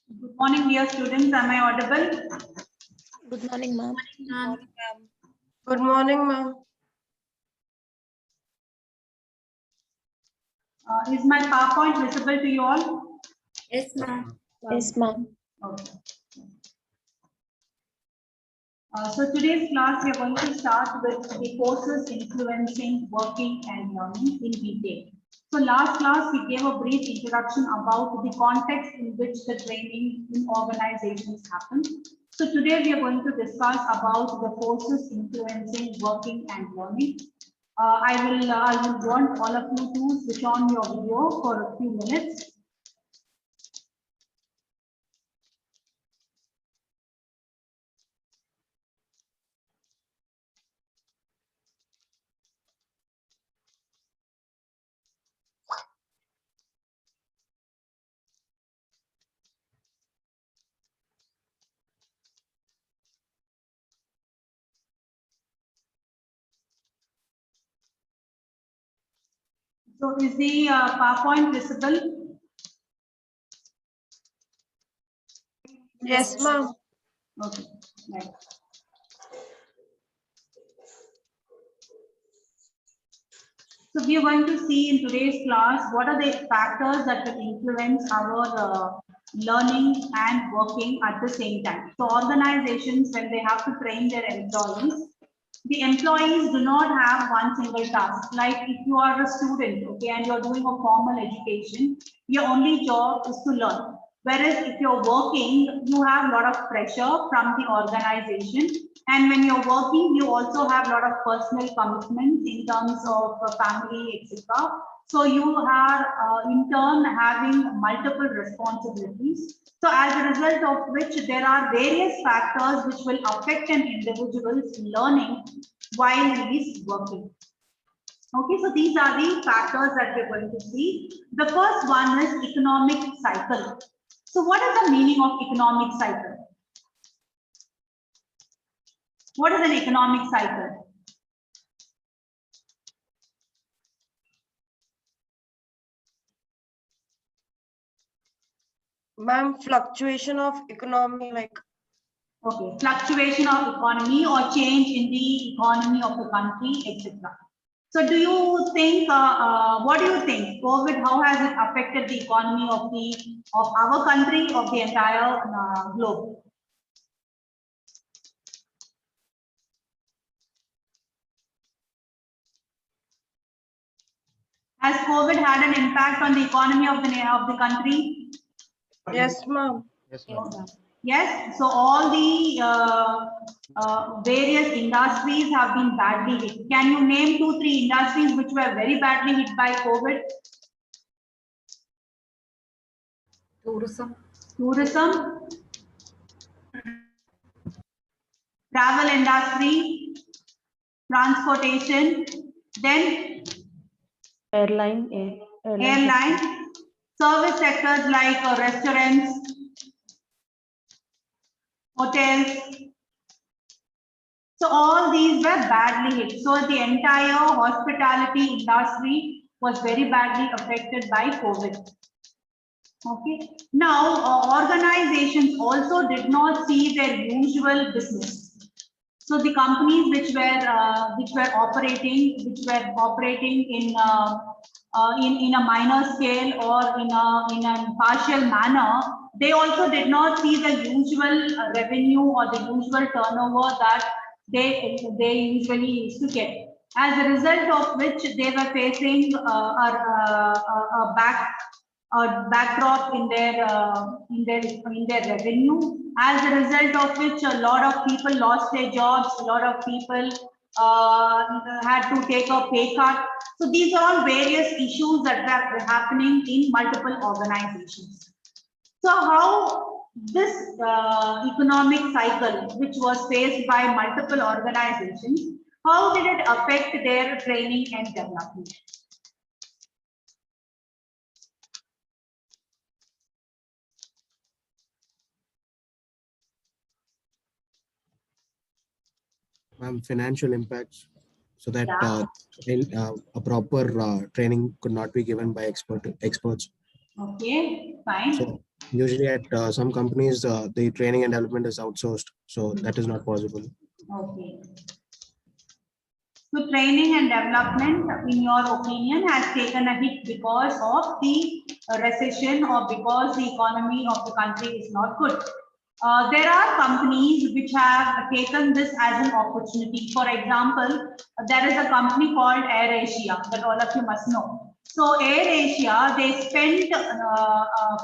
Good morning, dear students. Am I audible? Good morning, ma'am. Good morning, ma'am. Is my PowerPoint visible to you all? Yes, ma'am. Yes, ma'am. Okay. So today's class, we are going to start with the forces influencing working and learning in detail. So last class, we gave a brief introduction about the context in which the training in organizations happen. So today we are going to discuss about the forces influencing working and learning. I will want all of you to switch on your video for a few minutes. So is the PowerPoint visible? Yes, ma'am. Okay. Right. So we are going to see in today's class what are the factors that will influence our learning and working at the same time. So organizations, when they have to train their employees, the employees do not have one single task. Like if you are a student, okay, and you're doing a formal education, your only job is to learn. Whereas if you're working, you have a lot of pressure from the organization. And when you're working, you also have a lot of personal commitments in terms of family, etc. So you are in turn having multiple responsibilities. So as a result of which there are various factors which will affect an individual's learning while he is working. Okay, so these are the factors that we're going to see. The first one is economic cycle. So what is the meaning of economic cycle? What is an economic cycle? Ma'am, fluctuation of economy, like Okay, fluctuation of economy or change in the economy of the country, etc. So do you think, what do you think, COVID, how has it affected the economy of our country, of the entire globe? Has COVID had an impact on the economy of the country? yes, ma'am. Yes. So all the various industries have been badly hit. Can you name 2-3 industries which were very badly hit by COVID? Tourism. Tourism, travel industry, transportation, then Airline. airline, service sectors like restaurants, hotels. So all these were badly hit. So the entire hospitality industry was very badly affected by COVID. Okay. Now, organizations also did not see their usual business. So the companies which were operating in a minor scale or in a partial manner, they also did not see the usual revenue or the usual turnover that they usually used to get. As a result of which they were facing a backdrop in their revenue, as a result of which a lot of people lost their jobs, a lot of people had to take a pay cut. So these are all various issues that are happening in multiple organizations. So how this economic cycle, which was faced by multiple organizations, how did it affect their training and development? Financial impacts, so that Yeah. a proper training could not be given by experts. Okay, fine. Usually at some companies, the training and development is outsourced, so that is not possible. Okay. So training and development, in your opinion, has taken a hit because of the recession or because the economy of the country is not good. There are companies which have taken this as an opportunity. For example, there is a company called AirAsia that all of you must know. So AirAsia, they spent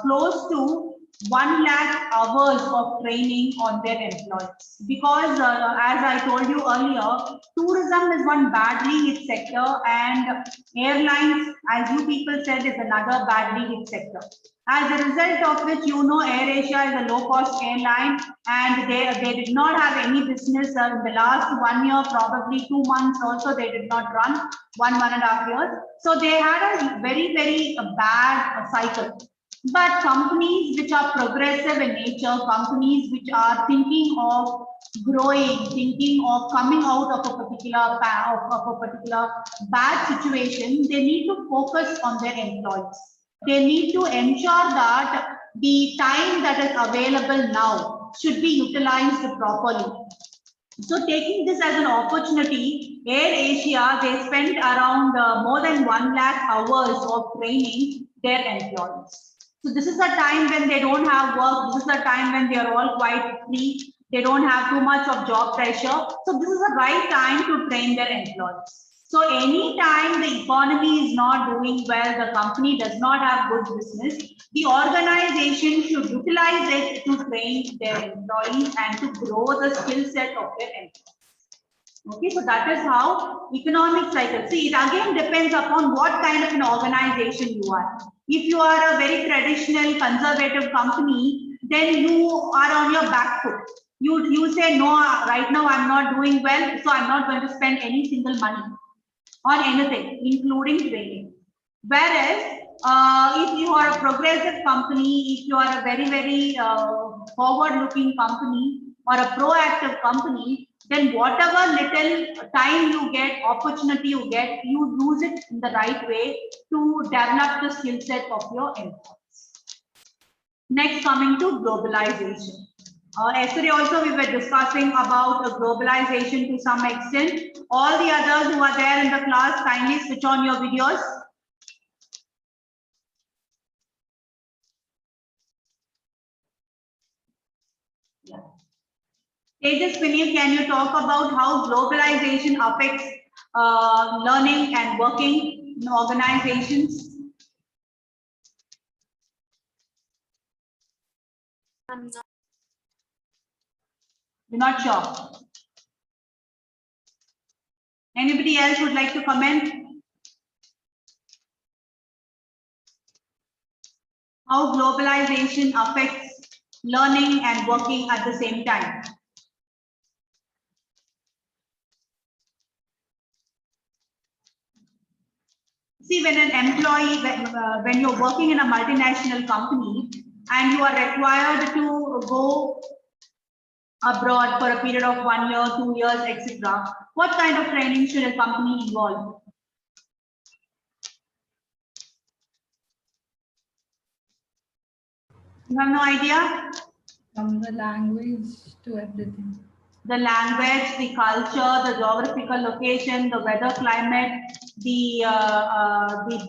close to 1 lakh hours of training on their employees because as I told you earlier, tourism is one badly hit sector and airlines, as you people said, is another badly hit sector. As a result of which, you know, AirAsia is a low-cost airline and they did not have any business in the last 1 year, probably 2 months also they did not run, 1.5 years. So they had a very, very bad cycle. But companies which are progressive in nature, companies which are thinking of growing, thinking of coming out of a particular bad situation, they need to focus on their employees. They need to ensure that the time that is available now should be utilized properly. So taking this as an opportunity, AirAsia, they spent around more than 1 lakh hours of training their employees. So this is a time when they don't have work. This is a time when they are all quite free. They don't have too much of job pressure. So this is the right time to train their employees. So anytime the economy is not doing well, the company does not have good business, the organization should utilize it to train their employees and to grow the skill set of their employees. Okay, so that is how economic cycle. See, it again depends upon what kind of an organization you are. If you are a very traditional conservative company, then you are on your back foot. You say, no, right now I'm not doing well, so I'm not going to spend any single money on anything, including training. Whereas, if you are a progressive company, if you are a very, very forward-looking company or a proactive company, then whatever little time you get, opportunity you get, you use it in the right way to develop the skill set of your employees. Next, coming to globalization. Yesterday also we were discussing about globalization to some extent. All the others who are there in the class, kindly switch on your videos. Yeah. Tejaswini, can you talk about how globalization affects learning and working in organizations? You're not sure. Anybody else would like to comment? How globalization affects learning and working at the same time? See, when an employee, when you're working in a multinational company and you are required to go abroad for a period of 1 year, 2 years, etc., what kind of training should a company involve? You have no idea? From the language to everything. The language, the culture, the geographical location, the weather, climate, the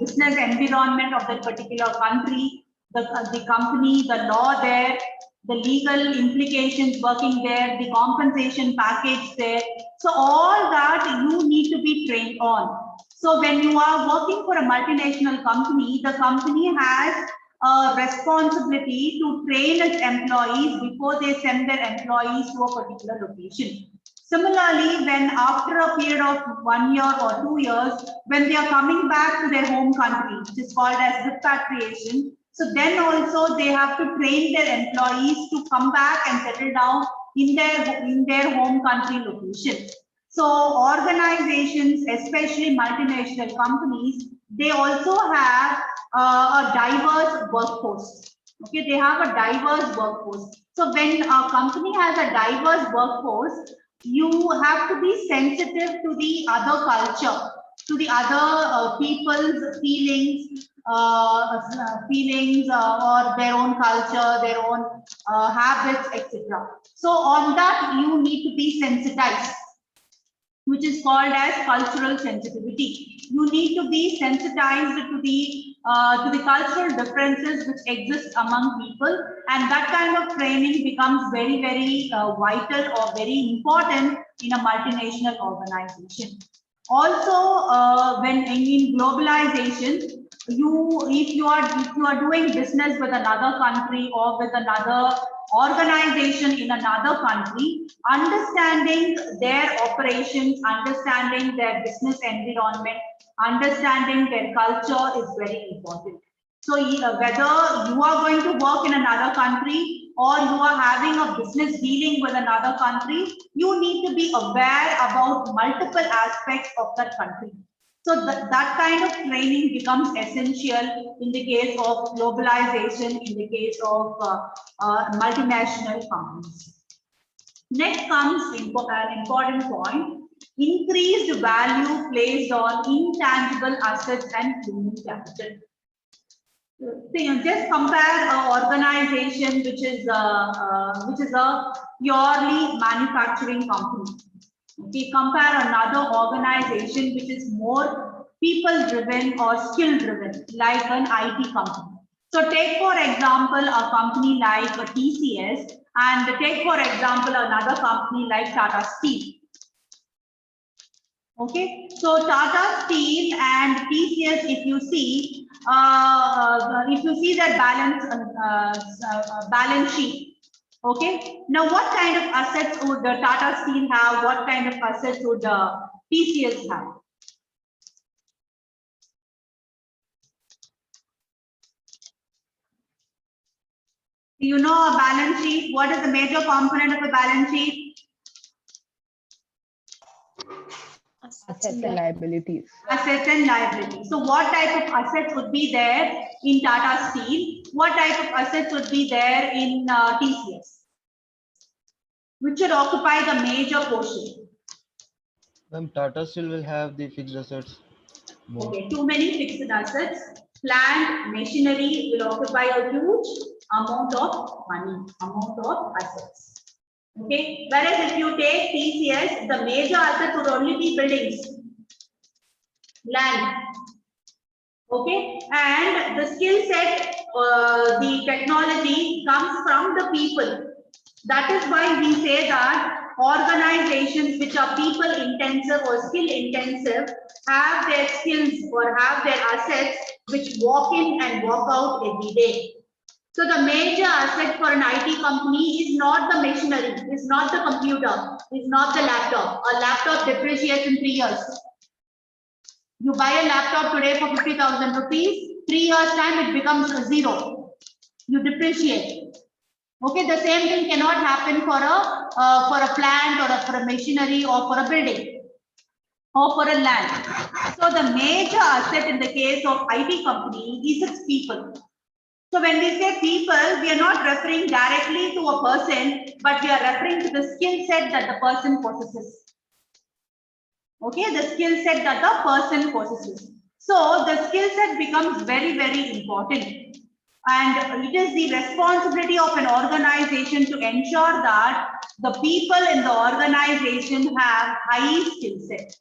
business environment of that particular country, the company, the law there, the legal implications working there, the compensation package there. So all that you need to be trained on. So when you are working for a multinational company, the company has a responsibility to train its employees before they send their employees to a particular location. Similarly, when after a period of 1 year or 2 years, when they are coming back to their home country, which is called as repatriation, so then also they have to train their employees to come back and settle down in their home country location. So organizations, especially multinational companies, they also have a diverse workforce. Okay, they have a diverse workforce. So when a company has a diverse workforce, you have to be sensitive to the other culture. to the other people's feelings, or their own culture, their own habits, etc. So on that you need to be sensitized, which is called as cultural sensitivity. You need to be sensitized to the cultural differences which exist among people, and that kind of training becomes very, very vital or very important in a multinational organization. Also, when in globalization, if you are doing business with another country or with another organization in another country, understanding their operations, understanding their business environment, understanding their culture is very important. So whether you are going to work in another country or you are having a business dealing with another country, you need to be aware about multiple aspects of that country. So that kind of training becomes essential in the case of globalization, in the case of multinational companies. Next comes an important point: increased value placed on intangible assets and human capital. Just compare an organization which is a purely manufacturing company. Okay, compare another organization which is more people driven or skill driven, like an IT company. So take for example a company like a TCS, and take for example another company like Tata Steel. Okay, so Tata Steel and TCS, if you see their balance sheet. Okay, now what kind of assets would the Tata Steel have? What kind of assets would the TCS have? You know a balance sheet. What is the major component of a balance sheet? Assets and liabilities. Assets and liabilities. So what type of assets would be there in Tata Steel? What type of assets would be there in TCS? Which should occupy the major portion? Tata Steel will have the fixed assets. More. Okay, too many fixed assets. Plant, machinery will occupy a huge amount of money, amount of assets. Okay, whereas if you take TCS, the major asset would only be buildings, land. Okay, and the skill set, the technology comes from the people. That is why we say that organizations which are people intensive or skill intensive have their skills or have their assets which walk in and walk out every day. So the major asset for an IT company is not the machinery, is not the computer, is not the laptop. A laptop depreciates in 3 years. You buy a laptop today for 50,000 rupees, 3 years time it becomes zero. You depreciate. Okay, the same thing cannot happen for a plant or for a machinery or for a building or for a land. So the major asset in the case of IT company is its people. So when we say people, we are not referring directly to a person, but we are referring to the skill set that the person possesses. Okay, the skill set that the person possesses. So the skill set becomes very, very important. And it is the responsibility of an organization to ensure that the people in the organization have high skill set.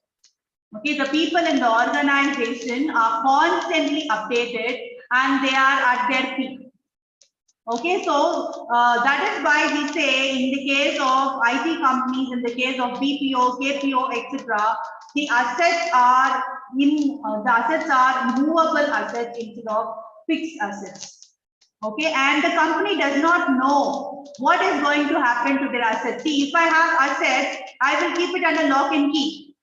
Okay, the people in the organization are constantly updated and they are at their peak. Okay, so that is why we say in the case of IT companies, in the case of BPO, KPO, etc., the assets are movable assets instead of fixed assets. Okay, and the company does not know what is going to happen to their assets. See, if I have assets, I will keep it under lock and key.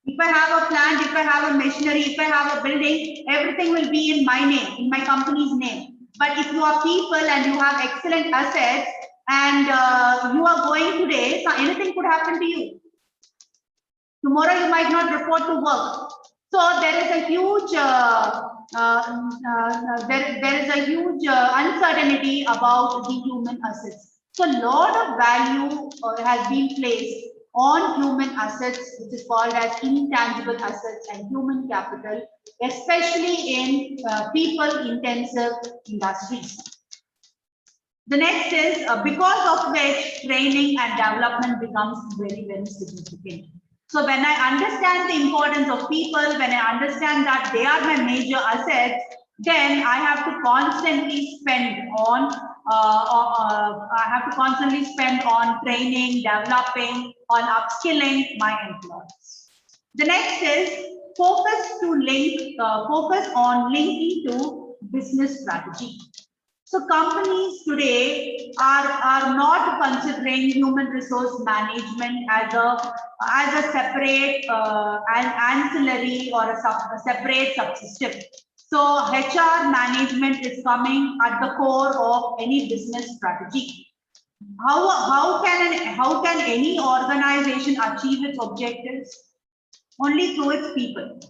If I have a plant, if I have a machinery, if I have a building, everything will be in my name, in my company's name. But if you are people and you have excellent assets and you are going today, so anything could happen to you. Tomorrow you might not report to work. So there is a huge uncertainty about the human assets. So a lot of value has been placed on human assets, which is called as intangible assets and human capital, especially in people-intensive industries. The next is because of which training and development becomes very, very significant. So when I understand the importance of people, when I understand that they are my major assets, then I have to constantly spend on training, developing, on upskilling my employees. The next is focus on linking to business strategy. So companies today are not considering human resource management as a separate an ancillary or a separate subsystem. So HR management is coming at the core of any business strategy. How can any organization achieve its objectives? Only through its people.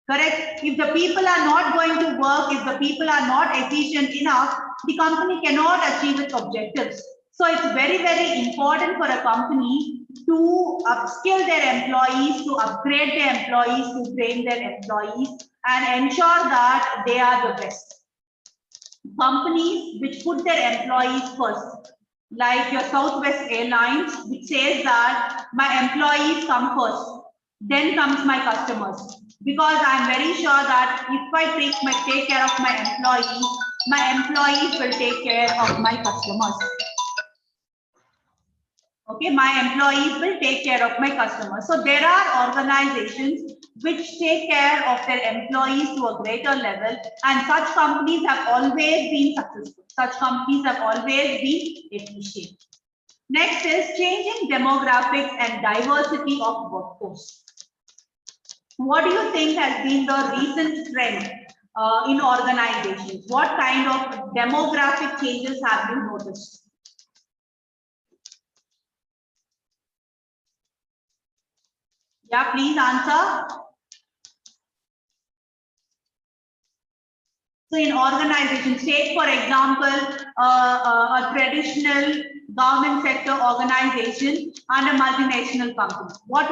Correct? If the people are not going to work, if the people are not efficient enough, the company cannot achieve its objectives. So it's very, very important for a company to upskill their employees, to upgrade their employees, to train their employees, and ensure that they are the best. Companies which put their employees first, like your Southwest Airlines, which says that my employees come first, then comes my customers. Because I'm very sure that if I take care of my employees will take care of my customers. Okay, my employees will take care of my customers. So there are organizations which take care of their employees to a greater level, and such companies have always been successful. Such companies have always been efficient. Next is changing demographics and diversity of workforce. What do you think has been the recent trend in organizations? What kind of demographic changes have you noticed? Yeah, please answer. So in organizations, take for example, a traditional government sector organization and a multinational company. What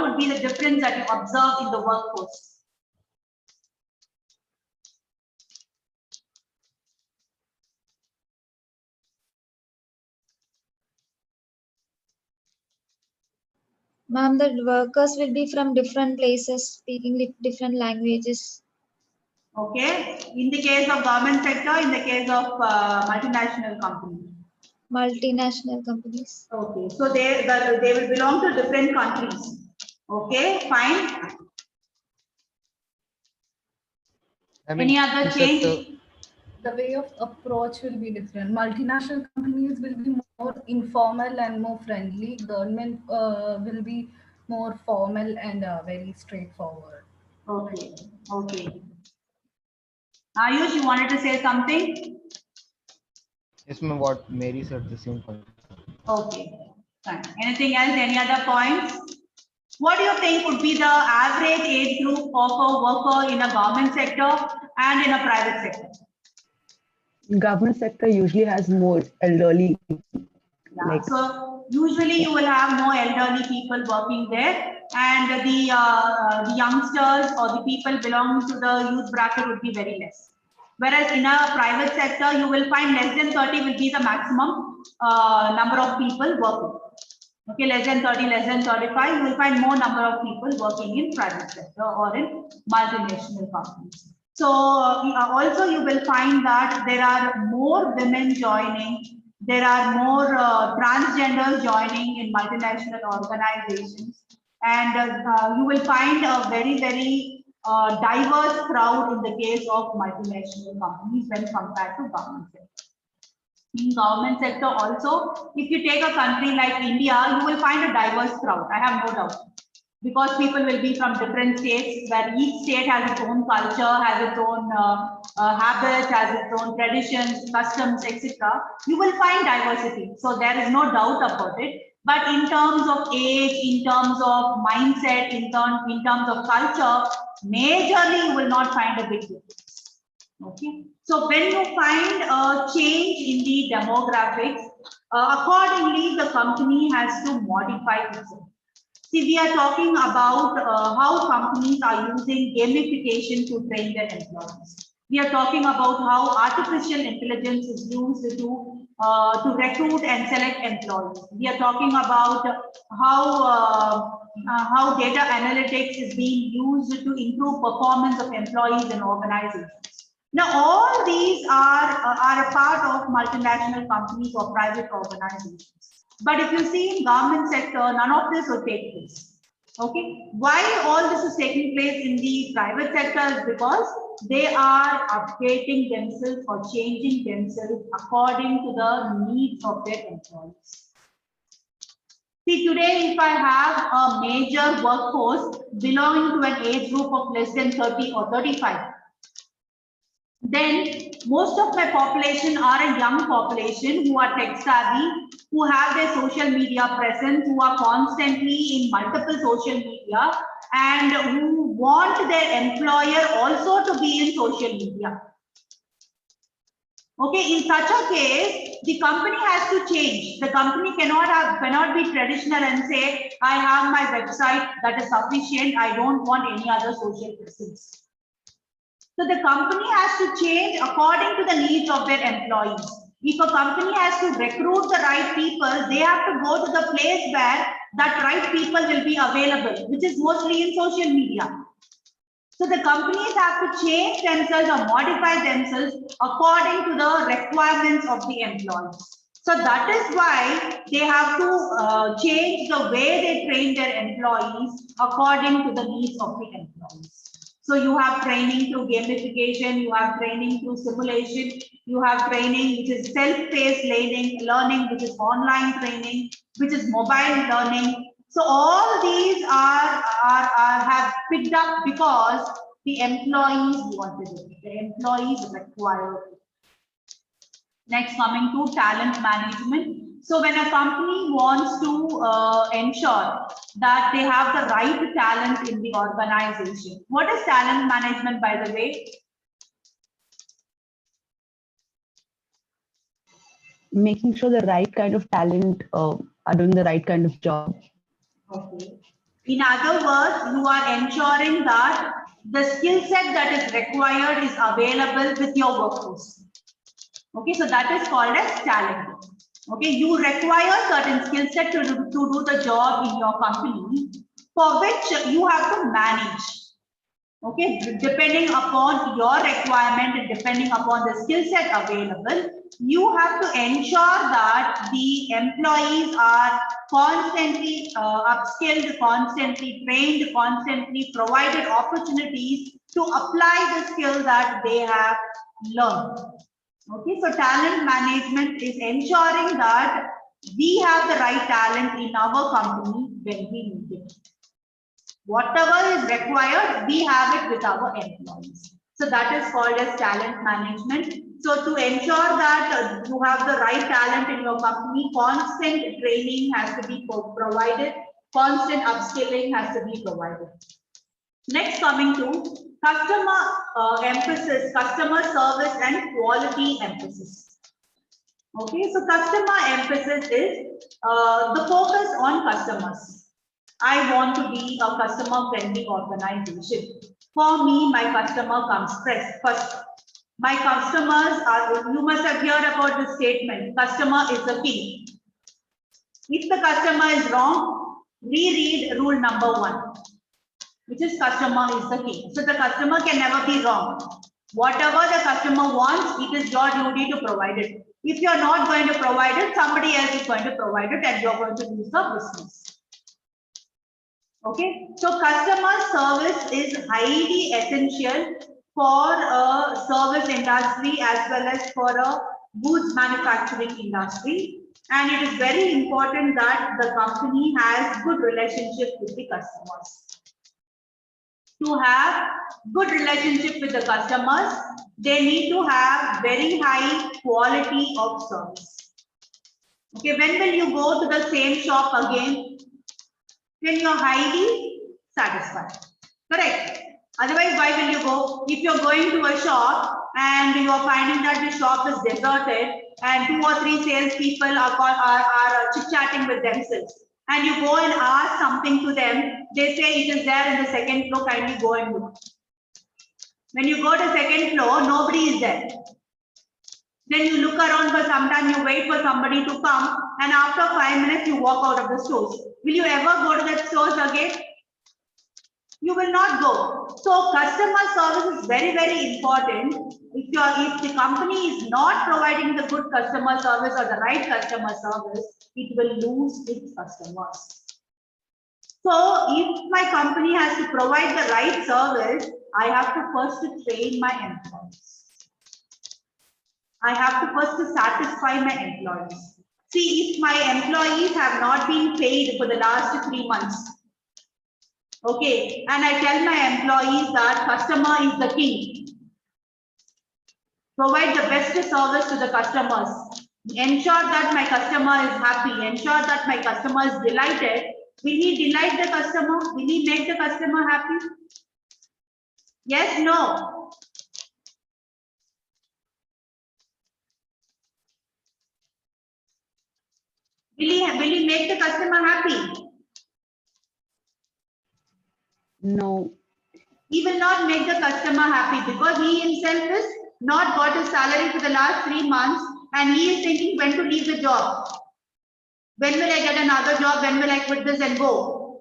would be the difference that you observe in the workforce? Ma'am, the workers will be from different places, speaking different languages. Okay. In the case of government sector, in the case of multinational company. Multinational companies. Okay. So they will belong to different countries. Okay, fine. Any other change? The way of approach will be different. Multinational companies will be more informal and more friendly. Government will be more formal and very straightforward. Okay. Okay. Ayush, you wanted to say something? Yes, ma'am. What Mary said, the same point. Okay. Fine. Anything else? Any other points? What do you think would be the average age group of a worker in a government sector and in a private sector? Government sector usually has more elderly. Yeah. So usually you will have more elderly people working there, and the youngsters or the people belonging to the youth bracket would be very less. Whereas in a private sector, you will find less than 30 will be the maximum number of people working. Okay, less than 30, less than 35, you will find more number of people working in private sector or in multinational companies. So also you will find that there are more women joining, there are more transgenders joining in multinational organizations, and you will find a very, very diverse crowd in the case of multinational companies when compared to government sector. In government sector also, if you take a country like India, you will find a diverse crowd, I have no doubt. Because people will be from different states, where each state has its own culture, has its own habits, has its own traditions, customs, etc. You will find diversity. So there is no doubt about it. But in terms of age, in terms of mindset, in terms of culture, majorly you will not find a big difference. Okay. So when you find a change in the demographics, accordingly, the company has to modify itself. See, we are talking about how companies are using gamification to train their employees. We are talking about how artificial intelligence is used to recruit and select employees. We are talking about how data analytics is being used to improve performance of employees and organizations. Now, all these are a part of multinational companies or private organizations. But if you see in government sector, none of this will take place. Okay, why all this is taking place in the private sector is because they are updating themselves or changing themselves according to the needs of their employees. See, today, if I have a major workforce belonging to an age group of less than 30 or 35, then most of my population are a young population who are tech savvy, who have their social media presence, who are constantly in multiple social media, and who want their employer also to be in social media. Okay, in such a case, the company has to change. The company cannot be traditional and say, I have my website that is sufficient. I don't want any other social presence. So the company has to change according to the needs of their employees. If a company has to recruit the right people, they have to go to the place where that right people will be available, which is mostly in social media. So the companies have to change themselves or modify themselves according to the requirements of the employees. So that is why they have to change the way they train their employees according to the needs of the employees. So you have training through gamification, you have training through simulation, you have training which is self-paced learning, which is online training, which is mobile learning. So all these have picked up because the employees wanted it, the employees required it. Next, coming to talent management. So when a company wants to ensure that they have the right talent in the organization, what is talent management, by the way? Making sure the right kind of talent are doing the right kind of job. Okay. In other words, you are ensuring that the skill set that is required is available with your workforce. Okay, so that is called as talent. Okay, you require certain skill set to do the job in your company, for which you have to manage. Okay, depending upon your requirement and depending upon the skill set available, you have to ensure that the employees are constantly upskilled, constantly trained, constantly provided opportunities to apply the skill that they have learned. Okay, so talent management is ensuring that we have the right talent in our company when we need it. Whatever is required, we have it with our employees. So that is called as talent management. So to ensure that you have the right talent in your company, constant training has to be provided, constant upskilling has to be provided. Next, coming to customer emphasis, customer service and quality emphasis. Okay, so customer emphasis is the focus on customers. I want to be a customer friendly organization. For me, my customer comes first. My customers are, you must have heard about the statement, customer is the king. If the customer is wrong, reread rule number 1. Which is customer is the king. So the customer can never be wrong. Whatever the customer wants, it is your duty to provide it. If you are not going to provide it, somebody else is going to provide it and you are going to lose the business. Okay, so customer service is highly essential for a service industry as well as for a goods manufacturing industry. And it is very important that the company has good relationship with the customers. To have good relationship with the customers, they need to have very high quality of service. Okay, when will you go to the same shop again? When you are highly satisfied. Correct. Otherwise, why will you go? If you're going to a shop and you are finding that the shop is deserted and 2 or 3 salespeople are chit-chatting with themselves, and you go and ask something to them, they say it is there in the second floor, kindly go and look. When you go to second floor, nobody is there. Then you look around for some time, you wait for somebody to come, and after 5 minutes, you walk out of the stores. Will you ever go to that stores again? You will not go. So customer service is very, very important. If the company is not providing the good customer service or the right customer service, it will lose its customers. So if my company has to provide the right service, I have to first train my employees. I have to first satisfy my employees. See, if my employees have not been paid for the last 3 months, okay, and I tell my employees that customer is the king. Provide the best service to the customers. Ensure that my customer is happy. Ensure that my customer is delighted. Will he delight the customer? Will he make the customer happy? Yes, no. Will he make the customer happy? No. He will not make the customer happy because he himself is not got his salary for the last 3 months and he is thinking when to leave the job. When will I get another job? When will I quit this and go?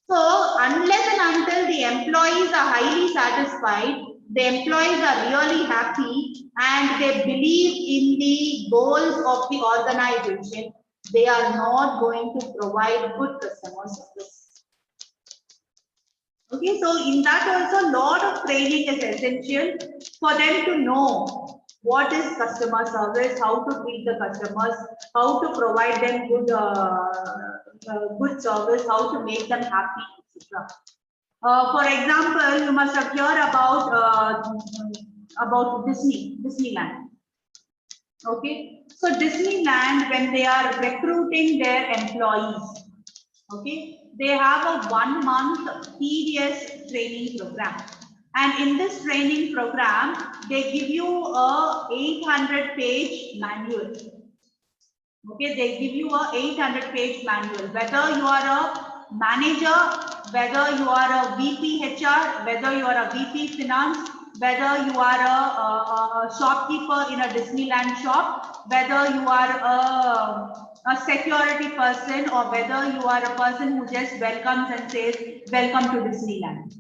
So unless and until the employees are highly satisfied, the employees are really happy and they believe in the goals of the organization, they are not going to provide good customer service. Okay, so in that also, lot of training is essential for them to know what is customer service, how to treat the customers, how to provide them good service, how to make them happy, etc. For example, you must have heard about Disneyland. Okay, so Disneyland, when they are recruiting their employees, okay, they have a 1 month tedious training program, and in this training program they give you a 800-page manual. Okay, they give you a 800-page manual, whether you are a manager, whether you are a VP HR, whether you are a VP finance, whether you are a shopkeeper in a Disneyland shop, whether you are a security person, or whether you are a person who just welcomes and says, welcome to Disneyland.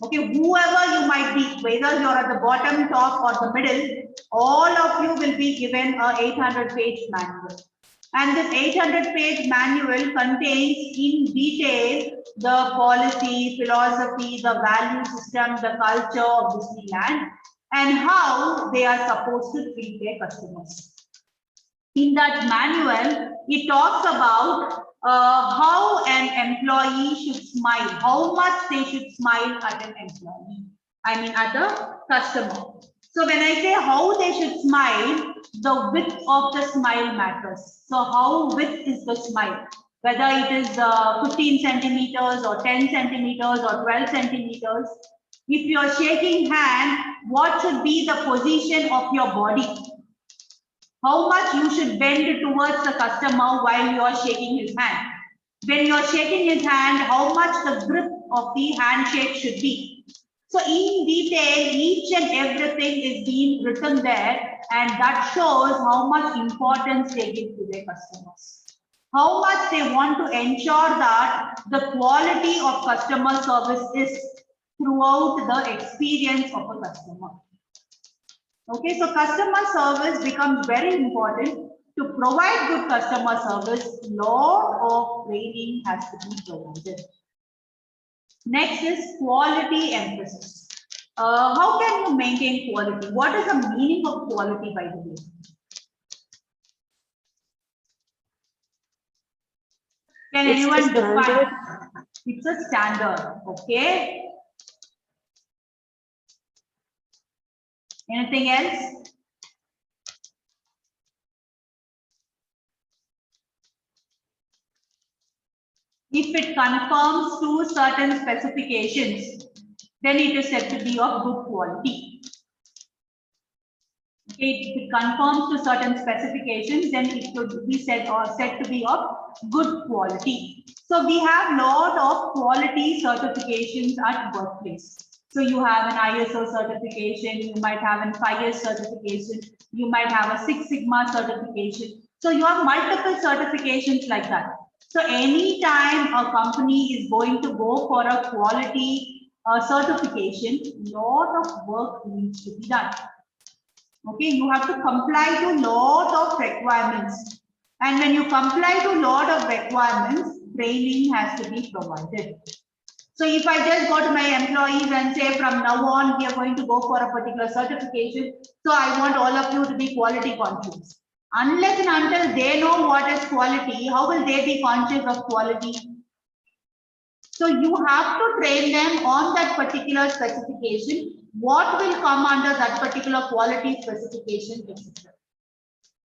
Okay, whoever you might be, whether you're at the bottom, top, or the middle, all of you will be given a 800-page manual. And this 800-page manual contains in detail the policy, philosophy, the value system, the culture of Disneyland, and how they are supposed to treat their customers. In that manual, it talks about how an employee should smile, how much they should smile at an employee, at a customer. So when I say how they should smile, the width of the smile matters. So how width is the smile? Whether it is 15 centimeters or 10 centimeters or 12 centimeters. If you are shaking hand, what should be the position of your body? How much you should bend towards the customer while you are shaking his hand. When you are shaking his hand, how much the grip of the handshake should be. So in detail, each and everything is being written there, and that shows how much importance they give to their customers. How much they want to ensure that the quality of customer service is throughout the experience of a customer. Okay, so customer service becomes very important. To provide good customer service, lot of training has to be provided. Next is quality emphasis. How can you maintain quality? What is the meaning of quality, by the way? Can anyone define? It's a standard, okay? Anything else? If if it conforms to certain specifications, then it is said to be of good quality. Okay, if it conforms to certain specifications, then it could be said to be of good quality. So we have lot of quality certifications at workplace. So you have an ISO certification, you might have an 5S certification, you might have a 6 Sigma certification. So you have multiple certifications like that. So anytime a company is going to go for a quality certification, lot of work needs to be done. Okay, you have to comply to lot of requirements. And when you comply to lot of requirements, training has to be provided. So if I just go to my employees and say from now on, we are going to go for a particular certification. So I want all of you to be quality conscious. Unless and until they know what is quality, how will they be conscious of quality? So you have to train them on that particular specification. What will come under that particular quality specification, etc.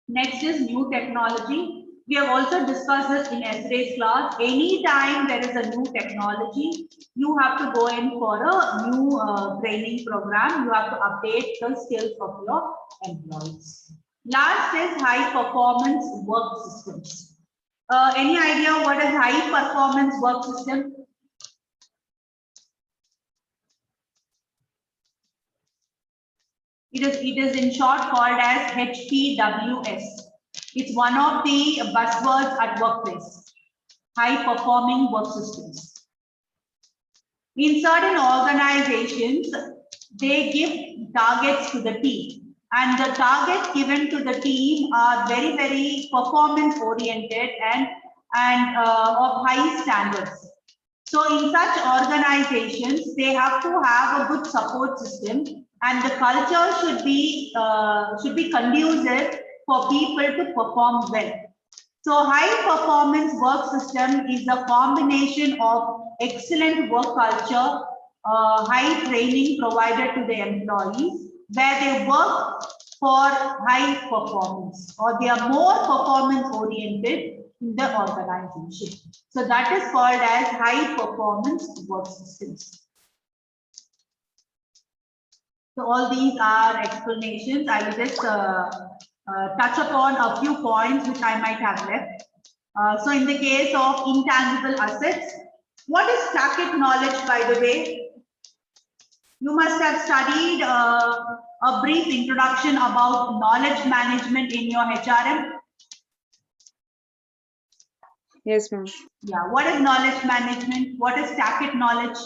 Next is new technology. We have also discussed this in yesterday's class. Anytime there is a new technology, you have to go in for a new training program. You have to update the skills of your employees. Last is high performance work systems. Any idea what is high performance work system? It is in short called as HPWS. It's one of the buzzwords at workplace. High performing work systems. In certain organizations, they give targets to the team, and the targets given to the team are very, very performance oriented and of high standards. So in such organizations, they have to have a good support system, and the culture should be conducive for people to perform well. So high performance work system is a combination of excellent work culture, high training provided to the employees, where they work for high performance, or they are more performance oriented in the organization. So that is called as high performance work systems. So all these are explanations. I will just touch upon a few points which I might have left. So in the case of intangible assets, what is tacit knowledge, by the way? You must have studied a brief introduction about knowledge management in your HRM. Yes, ma'am. Yeah, what is knowledge management? What is tacit knowledge?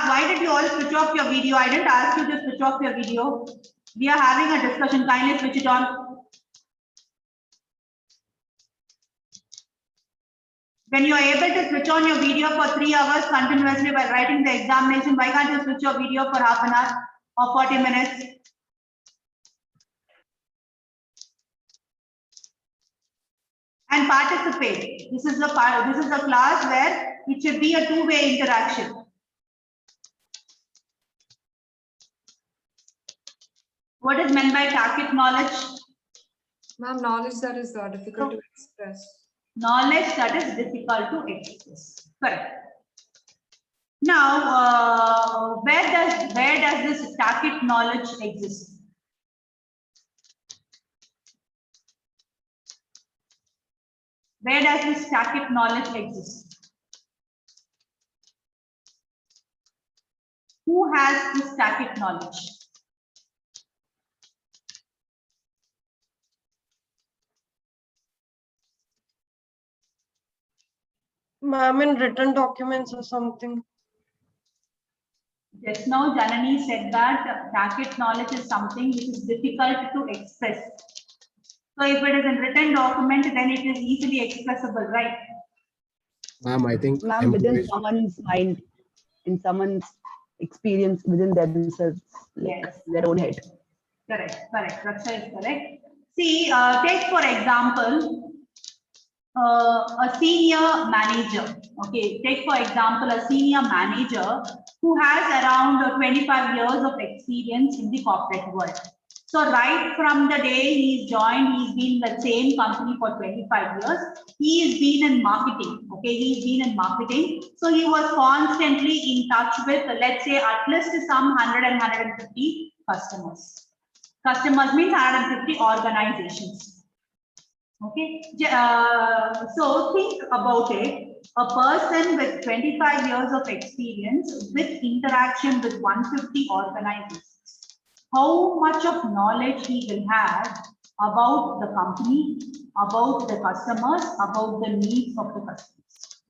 Why did you all switch off your video? I didn't ask you to switch off your video. We are having a discussion. Kindly switch it on. When you are able to switch on your video for 3 hours continuously while writing the examination, why can't you switch your video for half an hour or 40 minutes? And participate. This is the class where it should be a two-way interaction. What is meant by tacit knowledge? Ma'am, knowledge that is difficult to express. Knowledge that is difficult to express. Correct. Now, where does this tacit knowledge exist? Where does this tacit knowledge exist? Who has this tacit knowledge? Ma'am, in written documents or something. Just now, Janani said that tacit knowledge is something which is difficult to express. So if it is in written document, then it is easily expressible, right? Ma'am, I think Ma'am, within someone's mind, in someone's experience within themselves, like Yes. their own head. Correct. Raksha is correct. See, take for example, a senior manager. Okay, take for example a senior manager who has around 25 years of experience in the corporate world. So right from the day he's joined, he's been in the same company for 25 years. He's been in marketing, okay? He's been in marketing. So he was constantly in touch with, let's say, at least some 100 and 150 customers. Customers means 150 organizations. Okay, so think about it. A person with 25 years of experience with interaction with 150 organizations, how much of knowledge he will have about the company, about the customers, about the needs of the customers.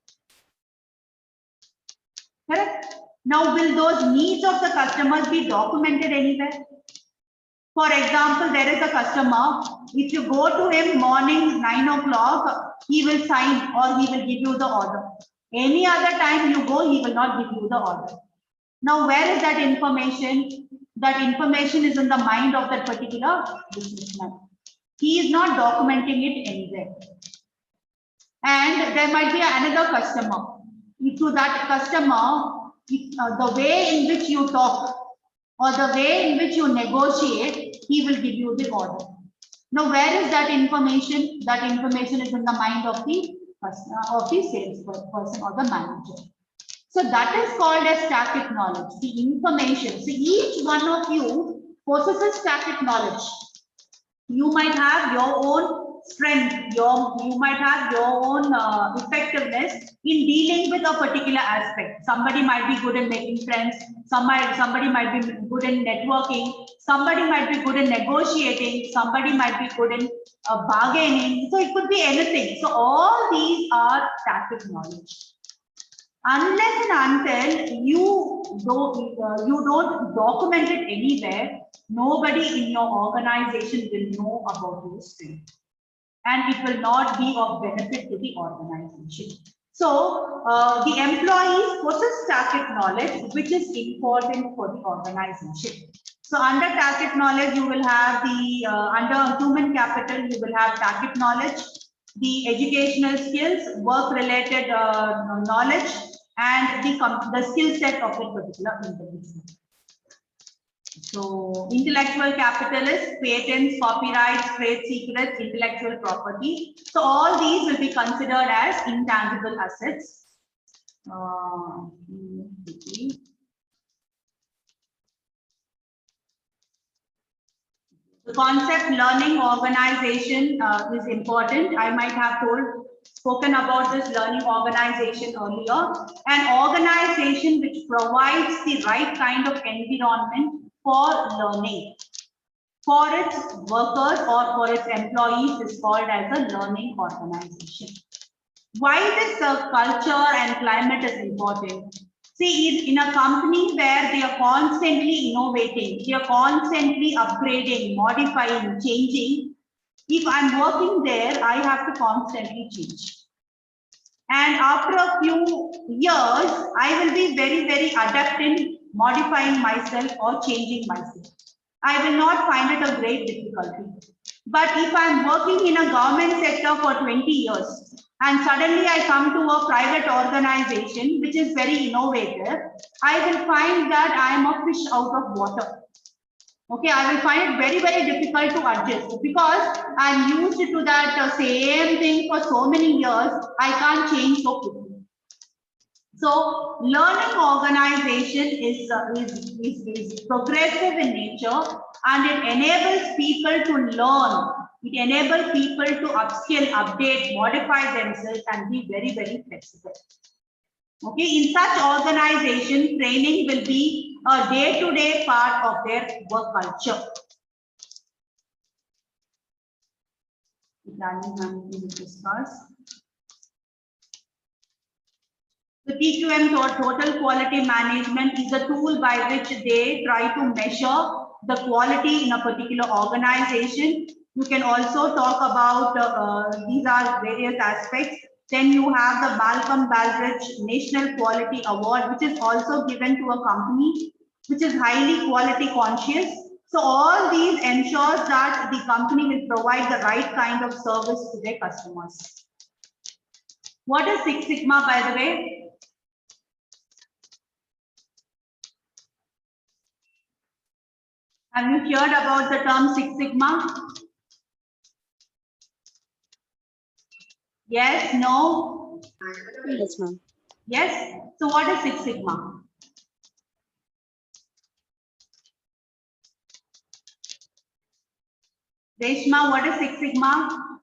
Correct? Now, will those needs of the customers be documented anywhere? For example, there is a customer, if you go to him morning 9 o'clock, he will sign or he will give you the order. Any other time you go, he will not give you the order. Now, where is that information? That information is in the mind of that particular businessman. He is not documenting it anywhere. And there might be another customer. If to that customer, the way in which you talk or the way in which you negotiate, he will give you the order. Now, where is that information? That information is in the mind of the salesperson or the manager. So that is called as static knowledge, the information. So each one of you possesses static knowledge. You might have your own strength, you might have your own effectiveness in dealing with a particular aspect. Somebody might be good in making friends, somebody might be good in networking, somebody might be good in negotiating, somebody might be good in bargaining. So it could be anything. So all these are static knowledge. Unless and until you don't document it anywhere, nobody in your organization will know about those things. And it will not be of benefit to the organization. So the employees possess tacit knowledge, which is important for the organization. So under tacit knowledge, you will have the, under human capital, you will have tacit knowledge, the educational skills, work-related knowledge, and the skill set of the particular individual. So intellectual capital is patents, copyrights, trade secrets, intellectual property. So all these will be considered as intangible assets. The concept learning organization is important. I might have spoken about this learning organization earlier. An organization which provides the right kind of environment for learning for its workers or for its employees is called as a learning organization. Why this culture and climate is important? See, in a company where they are constantly innovating, they are constantly upgrading, modifying, changing. If I'm working there, I have to constantly change. And after a few years, I will be very, very adept in modifying myself or changing myself. I will not find it a great difficulty. But if I'm working in a government sector for 20 years, and suddenly I come to a private organization which is very innovative, I will find that I am a fish out of water. Okay, I will find it very, very difficult to adjust because I'm used to that same thing for so many years. I can't change so quickly. So learning organization is progressive in nature, and it enables people to learn. It enables people to upskill, update, modify themselves and be very, very flexible. Okay, in such organization, training will be a day-to-day part of their work culture. The TQM, Total Quality Management, is a tool by which they try to measure the quality in a particular organization. You can also talk about, these are various aspects. Then you have the Malcolm Baldrige National Quality Award, which is also given to a company which is highly quality conscious. So all these ensures that the company will provide the right kind of service to their customers. What is Six Sigma, by the way? Have you heard about the term Six Sigma? Yes, no? Yes, ma'am. Yes? So what is Six Sigma? Reshma, what is Six Sigma?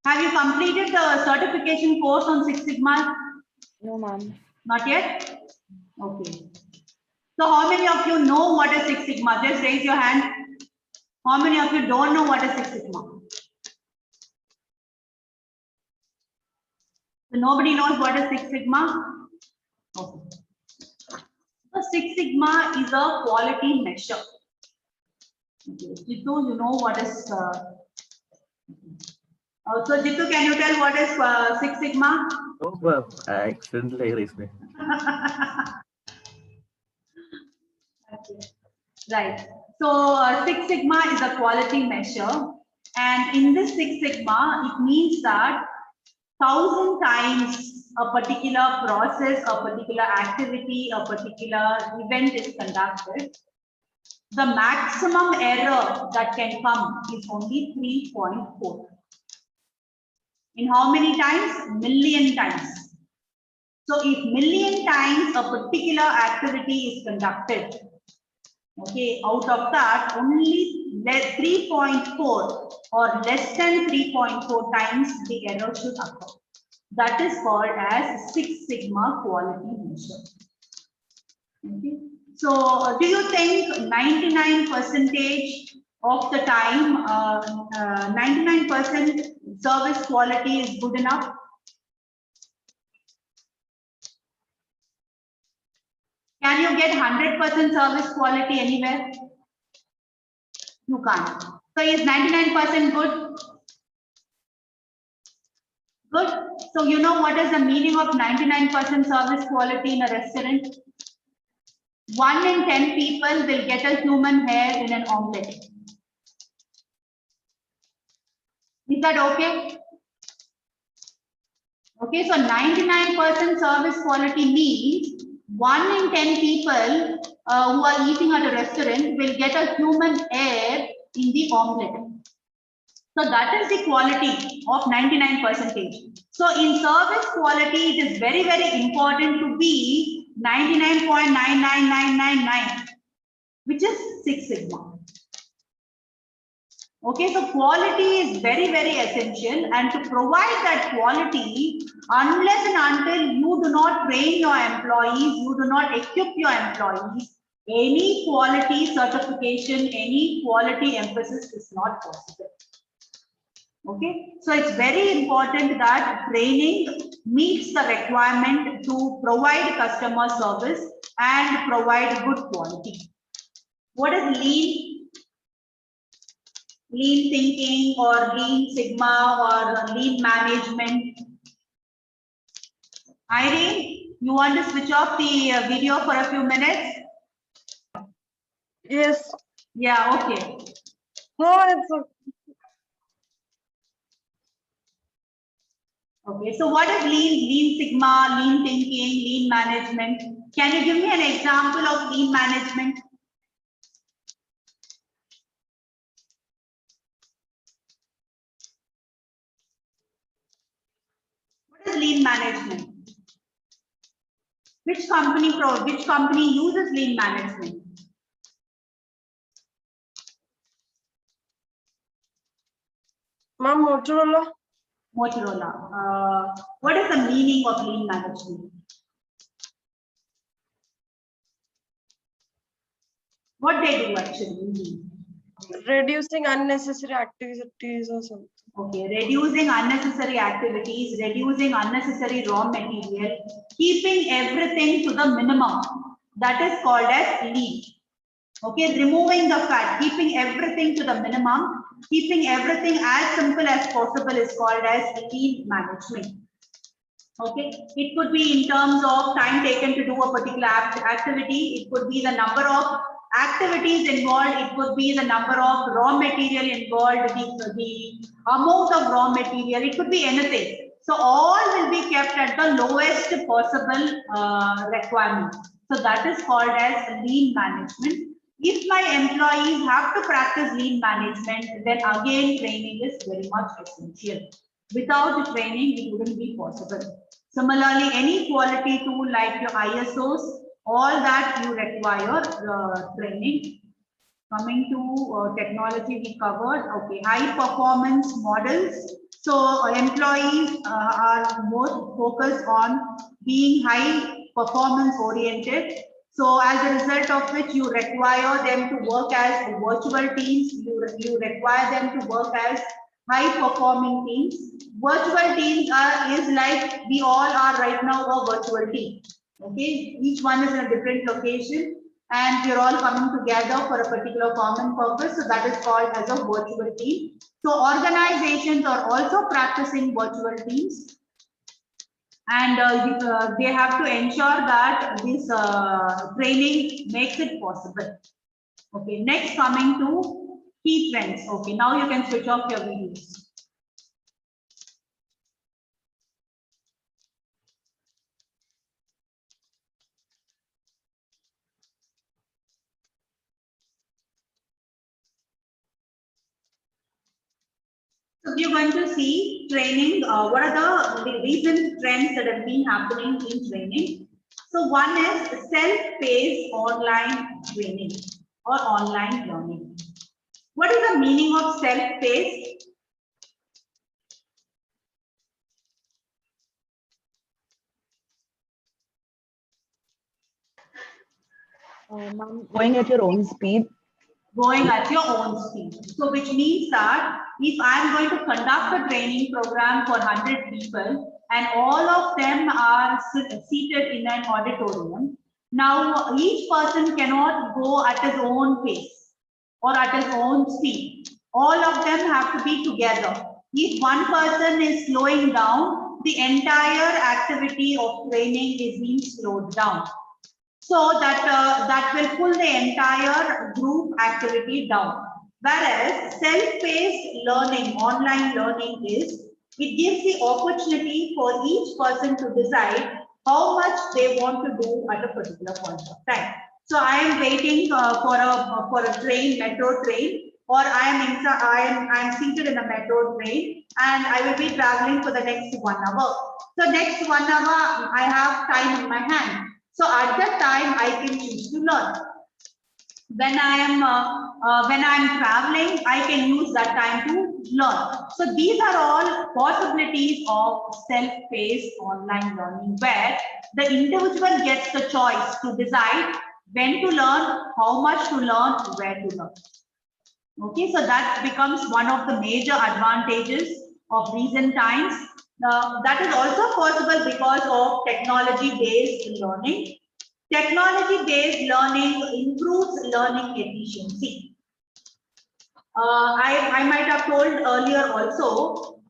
Have you completed the certification course on Six Sigma? No, ma'am. Not yet? Okay. So how many of you know what is Six Sigma? Just raise your hand. How many of you don't know what is Six Sigma? So nobody knows what is Six Sigma? Okay. So Six Sigma is a quality measure. Okay. Jitu, you know what is so Jitu, can you tell what is Six Sigma? Oh, well, I accidentally raised it. Okay. Right. So Six Sigma is a quality measure, and in this Six Sigma, it means that 1,000 times a particular process, a particular activity, a particular event is conducted, the maximum error that can come is only 3.4. In how many times? Million times. So if million times a particular activity is conducted, okay, out of that only 3.4 or less than 3.4 times the error should occur. That is called as Six Sigma quality measure. Okay. So do you think 99% of the time 99% service quality is good enough? Can you get 100% service quality anywhere? You can't. So is 99% good? Good. So you know what is the meaning of 99% service quality in a restaurant? 1 in 10 people will get a human hair in an omelette. Is that okay? Okay, so 99% service quality means 1 in 10 people who are eating at a restaurant will get a human hair in the omelette. So that is the quality of 99%. So in service quality, it is very, very important to be 99.99999, which is Six Sigma. Okay, so quality is very, very essential, and to provide that quality, unless and until you do not train your employees, you do not equip your employees, any quality certification, any quality emphasis is not possible. Okay, so it's very important that training meets the requirement to provide customer service and provide good quality. What is lean? Lean thinking or lean sigma or lean management? Irene, you want to switch off the video for a few minutes? Yes. Yeah, okay. No, it's okay. Okay, so what is lean? Lean sigma, lean thinking, lean management. Can you give me an example of lean management? What is lean management? Which company uses lean management? Ma'am, Motorola. Motorola. What is the meaning of lean management? What they do actually? Reducing unnecessary activities or something. Okay, reducing unnecessary activities, reducing unnecessary raw material, keeping everything to the minimum. That is called as lean. Okay, removing the fat, keeping everything to the minimum, keeping everything as simple as possible is called as lean management. Okay, it could be in terms of time taken to do a particular activity. It could be the number of activities involved. It could be the number of raw material involved, the amount of raw material. It could be anything. So all will be kept at the lowest possible requirement. So that is called as lean management. If my employees have to practice lean management, then again training is very much essential. Without the training, it wouldn't be possible. Similarly, any quality tool like your ISOs, all that you require training. Coming to technology, we covered, okay, high performance models. So employees are more focused on being high performance oriented. So as a result of which you require them to work as virtual teams, you require them to work as high performing teams. Virtual teams is like we all are right now a virtual team. Okay, each one is in a different location and we're all coming together for a particular common purpose. So that is called as a virtual team. So organizations are also practicing virtual teams. And they have to ensure that this training makes it possible. Okay, next coming to key trends. Okay, now you can switch off your videos. So we are going to see training. What are the recent trends that have been happening in training? So one is self-paced online training or online learning. What is the meaning of self-paced? Going at your own speed. Going at your own speed. So which means that if I'm going to conduct a training program for 100 people and all of them are seated in an auditorium, now each person cannot go at his own pace or at his own speed. All of them have to be together. If one person is slowing down, the entire activity of training is being slowed down. So that will pull the entire group activity down. Whereas self-paced learning, online learning is, it gives the opportunity for each person to decide how much they want to do at a particular point of time. So I am waiting for a train, metro train, or I am seated in a metro train and I will be traveling for the next 1 hour. So next 1 hour I have time in my hand. So at that time, I can choose to learn. When I am traveling, I can use that time to learn. So these are all possibilities of self-paced online learning, where the individual gets the choice to decide when to learn, how much to learn, where to learn. Okay, so that becomes one of the major advantages of recent times. That is also possible because of technology-based learning. Technology-based learning improves learning efficiency. I might have told earlier also,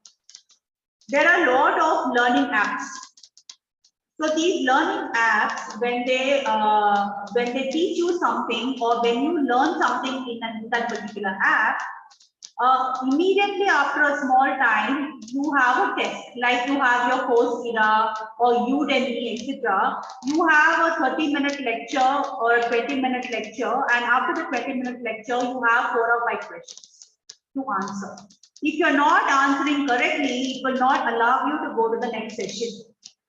there are a lot of learning apps. So these learning apps, when they teach you something or when you learn something in that particular app, immediately after a small time, you have a test, like you have your Coursera or Udemy, etc. You have a 30-minute lecture or a 20-minute lecture, and after the 20-minute lecture, you have 4 or 5 questions to answer. If you're not answering correctly, it will not allow you to go to the next session.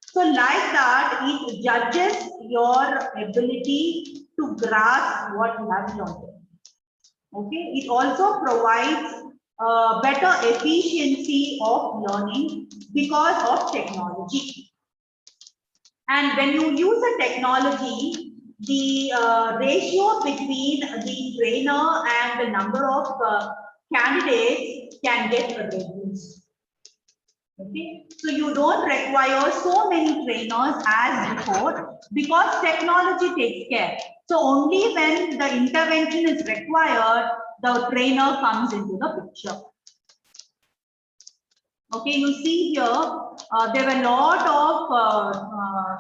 So like that, it judges your ability to grasp what you have learned. Okay, it also provides better efficiency of learning because of technology. And when you use a technology, the ratio between the trainer and the number of candidates can get reduced. Okay, so you don't require so many trainers as before because technology takes care. So only when the intervention is required, the trainer comes into the picture. Okay, you see here, there were a lot of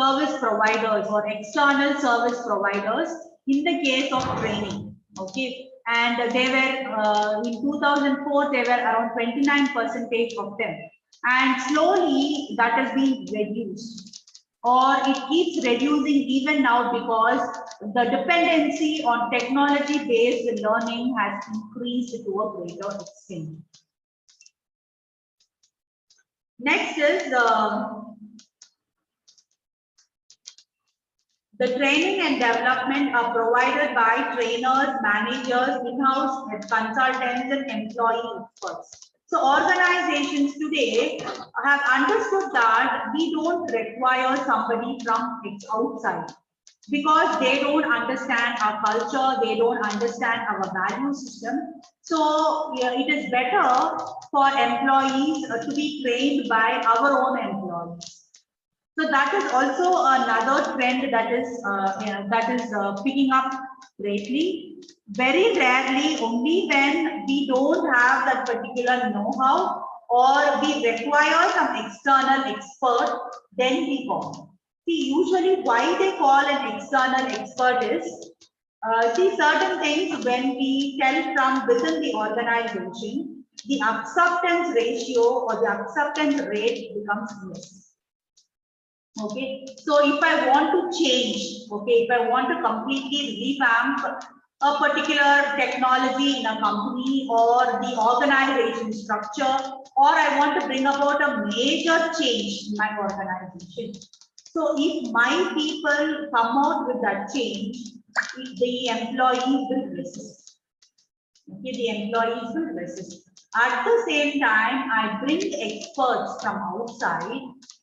service providers or external service providers in the case of training. Okay, and they were in 2004, they were around 29% of them. And slowly that has been reduced. or it keeps reducing even now because the dependency on technology-based learning has increased to a greater extent. Next is the training and development are provided by trainers, managers, in-house consultants, and employee experts. So organizations today have understood that we don't require somebody from outside because they don't understand our culture, they don't understand our value system. So yeah, it is better for employees to be trained by our own employees. So that is also another trend that is picking up greatly. Very rarely, only when we don't have that particular know-how or we require some external expert, then we call. See, usually why they call an external expert is, see, certain things when we tell from within the organization, the acceptance ratio or the acceptance rate becomes less. Okay, so if I want to change, okay, if I want to completely revamp a particular technology in a company or the organization structure, or I want to bring about a major change in my organization. So if my people come out with that change, the employees will resist. Okay, the employees will resist. At the same time, I bring experts from outside,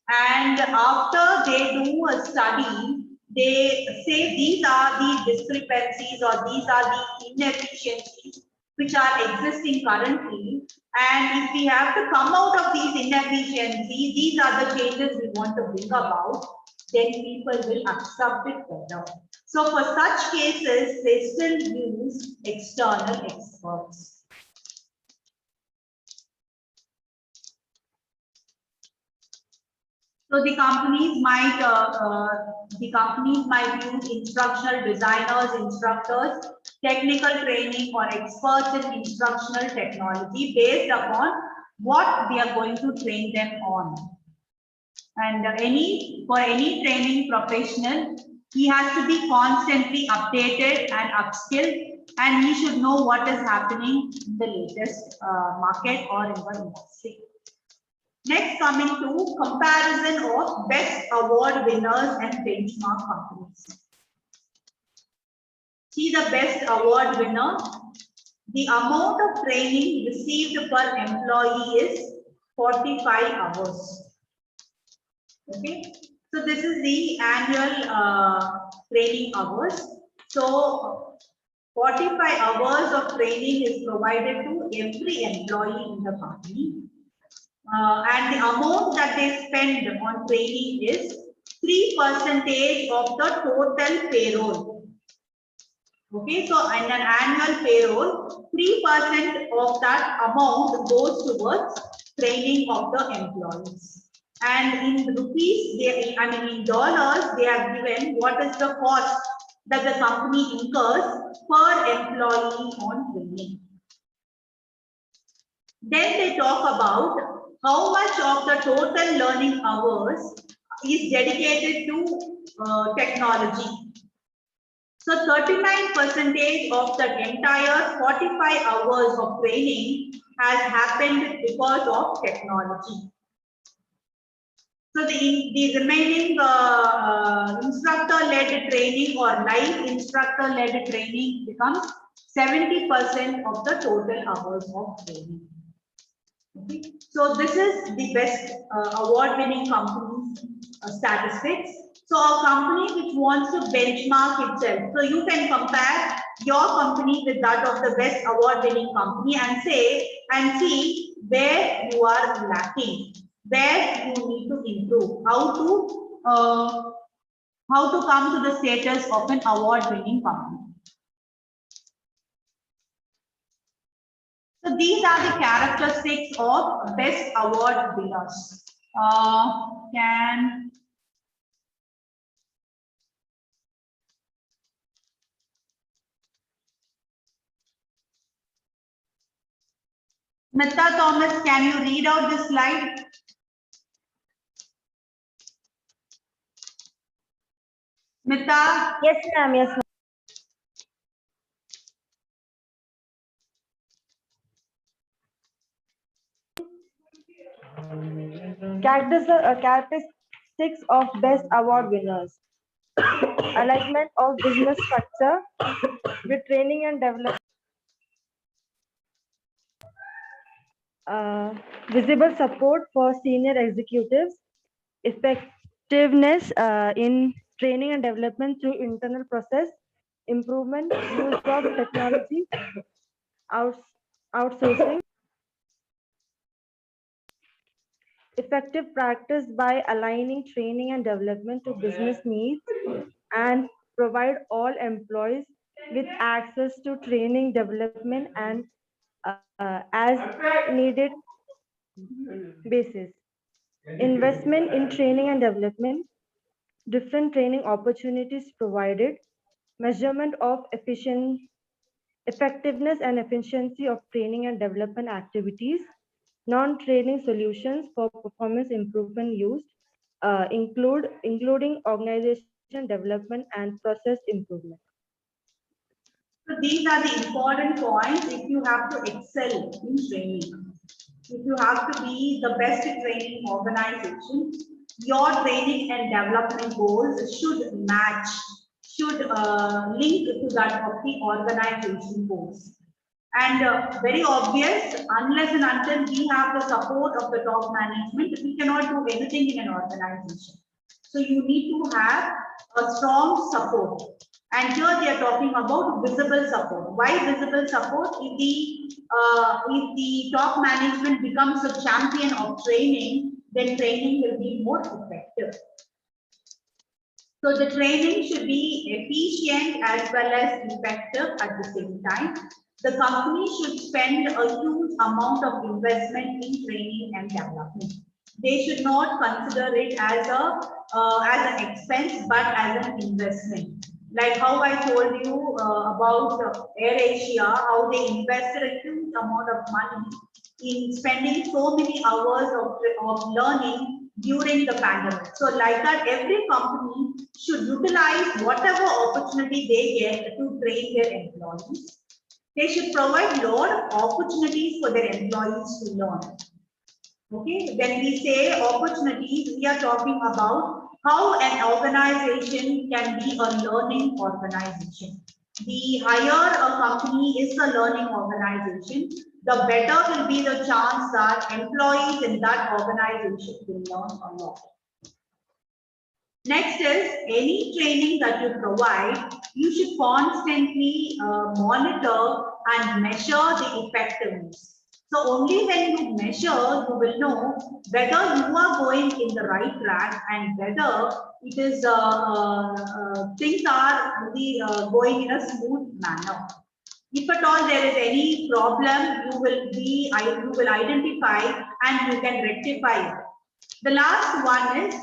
and after they do a study, they say these are the discrepancies or these are the inefficiencies which are existing currently. And if we have to come out of these inefficiencies, these are the changes we want to bring about, then people will accept it better. So for such cases, they still use external experts. So the companies might use instructional designers, instructors, technical training, or experts in instructional technology based upon what we are going to train them on. And for any training professional, he has to be constantly updated and upskilled, and he should know what is happening in the latest market or in the industry. Next, coming to comparison of best award winners and benchmark companies. See the best award winner. The amount of training received per employee is 45 hours. Okay, so this is the annual training hours. So 45 hours of training is provided to every employee in the company. And the amount that they spend on training is 3% of the total payroll. Okay, so in an annual payroll, 3% of that amount goes towards training of the employees. And in rupees, in dollars, they have given what is the cost that the company incurs per employee on training. Then they talk about how much of the total learning hours is dedicated to technology. So 39% of the entire 45 hours of training has happened because of technology. So the remaining instructor-led training or live instructor-led training becomes 70% of the total hours of training. Okay. So this is the best award-winning companies statistics. So a company which wants to benchmark itself. So you can compare your company with that of the best award-winning company and see where you are lacking, where you need to improve, how to come to the status of an award-winning company. So these are the characteristics of best award winners. Smita Thomas, can you read out this slide? Smita, Yes, ma'am. Yes, ma'am. Characteristics of best award winners. Alignment of business structure with training and development. Visible support for senior executives. Effectiveness in training and development through internal process improvement, use of technology, outsourcing. Effective practice by aligning training and development to business needs and provide all employees with access to training development and as needed basis. Investment in training and development, different training opportunities provided, measurement of effectiveness and efficiency of training and development activities, non-training solutions for performance improvement used, including organization development and process improvement. so these are the important points if you have to excel in training. If you have to be the best training organization, your training and development goals should match, should link to that of the organization goals. And very obvious, unless and until we have the support of the top management, we cannot do anything in an organization. So you need to have a strong support. And here they are talking about visible support. Why visible support? If the top management becomes a champion of training, then training will be more effective. So the training should be efficient as well as effective at the same time. The company should spend a huge amount of investment in training and development. They should not consider it as an expense, but as an investment. Like how I told you about AirAsia, how they invested a huge amount of money in spending so many hours of learning during the pandemic. So like that, every company should utilize whatever opportunity they get to train their employees. They should provide a lot of opportunities for their employees to learn. Okay, when we say opportunities, we are talking about how an organization can be a learning organization. The higher a company is a learning organization, the better will be the chance that employees in that organization will learn a lot. Next is any training that you provide, you should constantly monitor and measure the effectiveness. So only when you measure, you will know whether you are going in the right track and whether it is things are really going in a smooth manner. If at all there is any problem, you will identify and you can rectify it. The last one is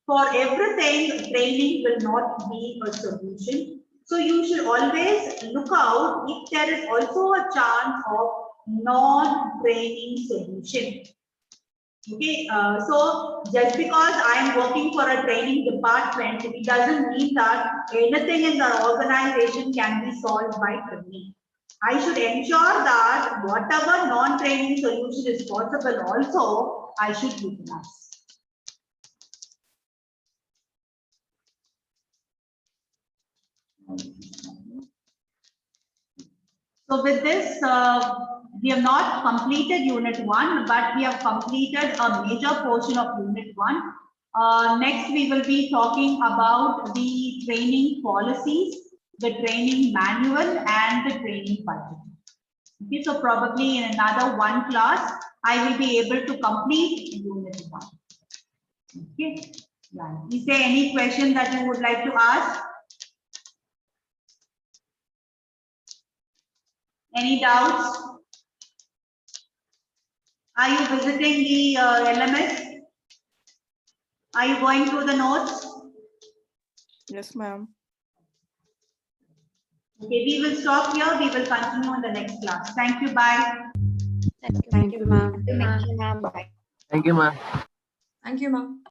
for everything, training will not be a solution. So you should always look out if there is also a chance of non-training solution. Okay, so just because I am working for a training department, it doesn't mean that anything in the organization can be solved by training. I should ensure that whatever non-training solution is possible also, I should utilize. So with this, we have not completed unit 1, but we have completed a major portion of unit 1. Next, we will be talking about the training policies, the training manual, and the training budget. Okay, so probably in another one class, I will be able to complete unit 1. Okay, yeah. Is there any question that you would like to ask? Any doubts? Are you visiting the LMS? Are you going through the notes? Yes, ma'am. Okay, we will stop here. We will continue in the next class. Thank you. Bye. Thank you, ma'am. Thank you, ma'am. Thank you, ma'am.